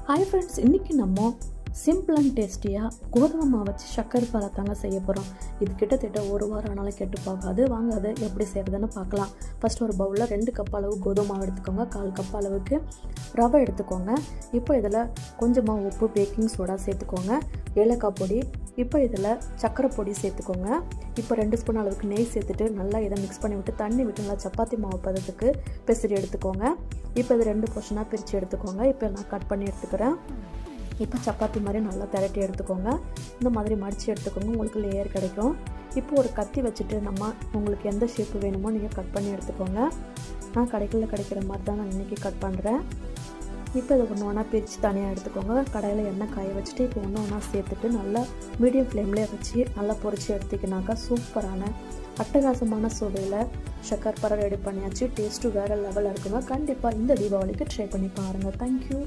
Hi friends, இன்றைக்கி நம்ம simple and டேஸ்டியாக கோதுமை மாவு வச்சு சக்கரை பாறை தாங்க செய்ய போகிறோம். இது கிட்டத்தட்ட ஒரு வாரம் ஆனாலும் கெட்டு போகாது. வாங்க அதை எப்படி செய்கிறதுன்னு பார்க்கலாம். ஃபஸ்ட்டு ஒரு பவுலில் 2 கப் அளவு கோதுமை மாவு எடுத்துக்கோங்க. 1/4 கப் அளவுக்கு ரவை எடுத்துக்கோங்க. இப்போ இதில் கொஞ்சமாக உப்பு, பேக்கிங் சோடா சேர்த்துக்கோங்க. ஏலக்காய் பொடி, இப்போ இதில் சக்கரை பொடி சேர்த்துக்கோங்க. இப்போ 2 ஸ்பூன் அளவுக்கு நெய் சேர்த்துட்டு நல்லா இதை மிக்ஸ் பண்ணி விட்டு தண்ணி விட்டு நல்லா சப்பாத்தி மாவு பதத்துக்கு பெசரி எடுத்துக்கோங்க. இப்போ இது 2 போர்ஷனாக பிரித்து எடுத்துக்கோங்க. இப்போ நான் கட் பண்ணி எடுத்துக்கிறேன். இப்போ சப்பாத்தி மாதிரி நல்லா திரட்டி எடுத்துக்கோங்க. இந்த மாதிரி மடித்து எடுத்துக்கோங்க, உங்களுக்கு லேயர் கிடைக்கும். இப்போ ஒரு கத்தி வச்சுட்டு உங்களுக்கு எந்த ஷேப்பு வேணுமோ நீங்கள் கட் பண்ணி எடுத்துக்கோங்க. நான் கடைகளில் கிடைக்கிற மாதிரி தான் நான் இன்றைக்கி கட் பண்ணுறேன். இப்போ இதை ஒன்று ஒன்றா பிரித்து தனியாக எடுத்துக்கோங்க. கடையில் எண்ணெய் காய வச்சுட்டு இப்போ ஒன்று ஒன்றா சேர்த்துட்டு நல்லா மீடியம் ஃப்ளேம்லேயே வச்சு நல்லா பொரிச்சு எடுத்திங்கனாக்கா சூப்பரான அட்டகாசமான சுவையில் சக்கரை பாறை ரெடி பண்ணியாச்சு. டேஸ்ட்டு வேறு லெவலில் இருக்குங்க. கண்டிப்பாக இந்த தீபாவளிக்கு ட்ரை பண்ணி பாருங்கள். தேங்க்யூ.